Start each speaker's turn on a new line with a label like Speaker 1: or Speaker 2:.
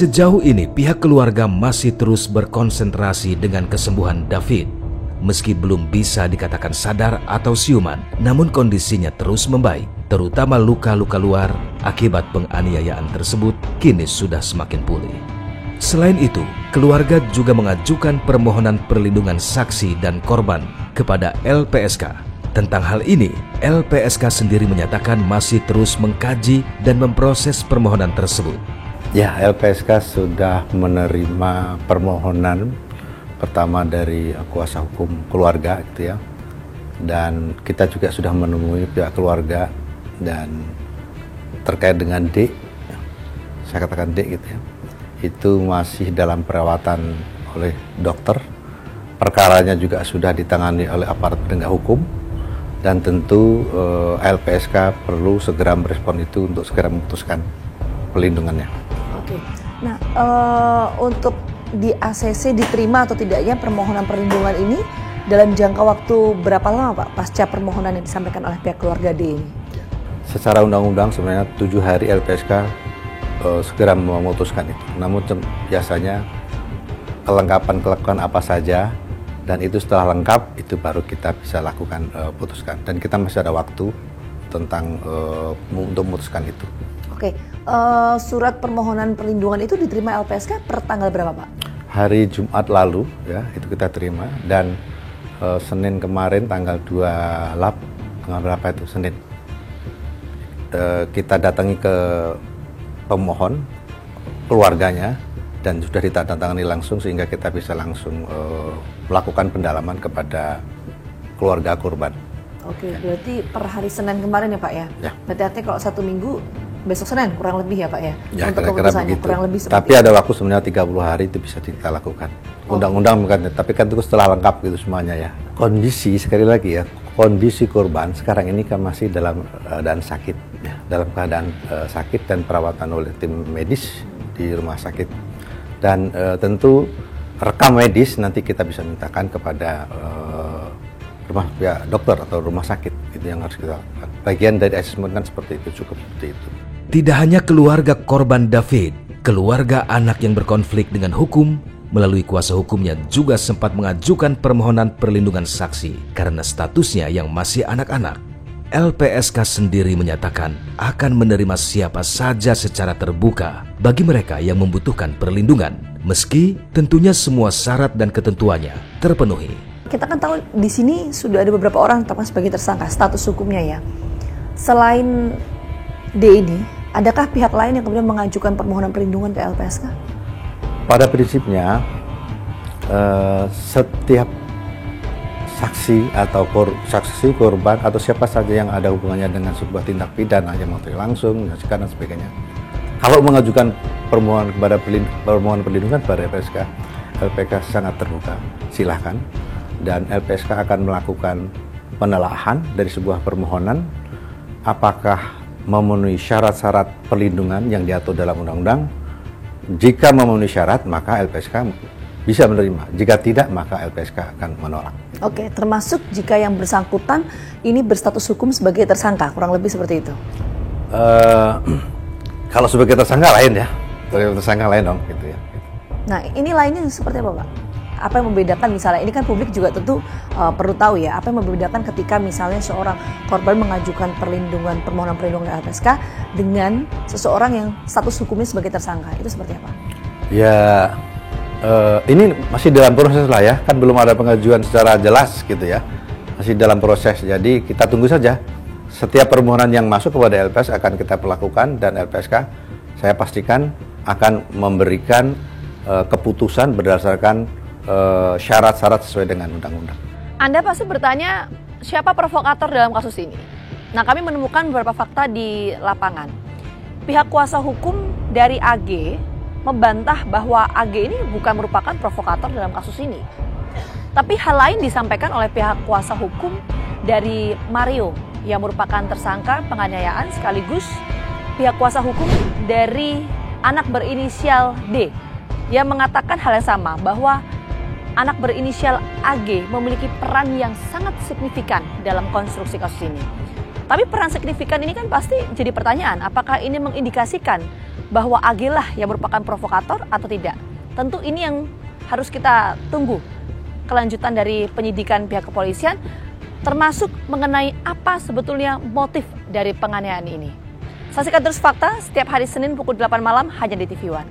Speaker 1: Sejauh ini pihak keluarga masih terus berkonsentrasi dengan kesembuhan David. Meski belum bisa dikatakan sadar atau siuman, namun kondisinya terus membaik, terutama luka-luka luar akibat penganiayaan tersebut kini sudah semakin pulih. Selain itu, keluarga juga mengajukan permohonan perlindungan saksi dan korban kepada LPSK. Tentang hal ini, LPSK sendiri menyatakan masih terus mengkaji dan memproses permohonan tersebut.
Speaker 2: Ya, LPSK sudah menerima permohonan pertama dari kuasa hukum keluarga gitu ya. Dan kita juga sudah menemui pihak keluarga dan terkait dengan D, saya katakan D gitu ya. Itu masih dalam perawatan oleh dokter. Perkaranya juga sudah ditangani oleh aparat penegak hukum dan tentu LPSK perlu segera merespon itu untuk segera memutuskan pelindungannya. Oke.
Speaker 3: Nah, untuk di ACC diterima atau tidaknya permohonan perlindungan ini dalam jangka waktu berapa lama Pak pasca permohonan yang disampaikan oleh pihak keluarga D ini?
Speaker 2: Secara undang-undang sebenarnya 7 hari LPSK segera memutuskan itu. Namun biasanya kelengkapan apa saja dan itu setelah lengkap itu baru kita bisa lakukan putuskan dan kita masih ada waktu tentang untuk memutuskan itu.
Speaker 3: Oke, surat permohonan perlindungan itu diterima LPSK per tanggal berapa Pak?
Speaker 2: Hari Jumat lalu ya itu kita terima dan Senin kemarin tanggal 28 tanggal berapa itu Senin kita datangi ke pemohon keluarganya dan sudah ditandatangani langsung sehingga kita bisa langsung melakukan pendalaman kepada keluarga korban.
Speaker 3: Oke, berarti per hari Senin kemarin ya Pak ya? Ya. Berarti artinya kalau 1 minggu besok Senin kurang lebih ya Pak ya?
Speaker 2: Ya
Speaker 3: untuk
Speaker 2: kira-kira begitu.
Speaker 3: Kurang lebih
Speaker 2: tapi ada waktu sebenarnya 30 hari itu bisa kita lakukan. Undang-undang bukan, tapi kan itu setelah lengkap gitu semuanya ya. Kondisi sekali lagi ya, kondisi korban sekarang ini kan masih dalam keadaan sakit ya, dalam keadaan sakit dan perawatan oleh tim medis di rumah sakit. Dan tentu rekam medis nanti kita bisa mintakan kepada dokter atau rumah sakit, itu yang harus kita lakukan. Bagian dari asesmen kan seperti itu, cukup seperti itu.
Speaker 1: Tidak hanya keluarga korban David, keluarga anak yang berkonflik dengan hukum melalui kuasa hukumnya juga sempat mengajukan permohonan perlindungan saksi karena statusnya yang masih anak-anak. LPSK sendiri menyatakan akan menerima siapa saja secara terbuka bagi mereka yang membutuhkan perlindungan, meski tentunya semua syarat dan ketentuannya terpenuhi.
Speaker 3: Kita kan tahu di sini sudah ada beberapa orang tetapkan sebagai tersangka, status hukumnya ya. Selain D ini, adakah pihak lain yang kemudian mengajukan permohonan perlindungan ke LPSK?
Speaker 2: Pada prinsipnya, setiap saksi atau saksi korban atau siapa saja yang ada hubungannya dengan sebuah tindak pidana yang langsung, menyaksikan dan sebagainya, kalau mengajukan permohonan perlindungan pada LPSK, LPSK sangat terbuka, silahkan. Dan LPSK akan melakukan penelaahan dari sebuah permohonan apakah memenuhi syarat-syarat perlindungan yang diatur dalam undang-undang. Jika memenuhi syarat, maka LPSK bisa menerima. Jika tidak, maka LPSK akan menolak.
Speaker 3: Oke, termasuk jika yang bersangkutan ini berstatus hukum sebagai tersangka, kurang lebih seperti itu?
Speaker 2: Kalau sebagai tersangka lain ya, sebagai tersangka lain dong, gitu ya.
Speaker 3: Nah, ini lainnya seperti apa Pak? Apa yang membedakan misalnya, ini kan publik juga tentu perlu tahu ya, apa yang membedakan ketika misalnya seorang korban mengajukan permohonan perlindungan LPSK dengan seseorang yang status hukumnya sebagai tersangka, itu seperti apa?
Speaker 2: Ya, ini masih dalam proses lah ya, kan belum ada pengajuan secara jelas gitu ya, masih dalam proses, jadi kita tunggu saja. Setiap permohonan yang masuk kepada LPS akan kita perlakukan dan LPSK saya pastikan akan memberikan keputusan berdasarkan syarat-syarat sesuai dengan undang-undang.
Speaker 4: Anda pasti bertanya, siapa provokator dalam kasus ini? Nah, kami menemukan beberapa fakta di lapangan. Pihak kuasa hukum dari AG membantah bahwa AG ini bukan merupakan provokator dalam kasus ini. Tapi hal lain disampaikan oleh pihak kuasa hukum dari Mario yang merupakan tersangka penganiayaan, sekaligus pihak kuasa hukum dari anak berinisial D yang mengatakan hal yang sama, bahwa anak berinisial AG memiliki peran yang sangat signifikan dalam konstruksi kasus ini. Tapi peran signifikan ini kan pasti jadi pertanyaan, apakah ini mengindikasikan bahwa AG lah yang merupakan provokator atau tidak? Tentu ini yang harus kita tunggu kelanjutan dari penyidikan pihak kepolisian, termasuk mengenai apa sebetulnya motif dari penganiayaan ini. Saksikan terus Fakta setiap hari Senin pukul 8 malam hanya di TV One.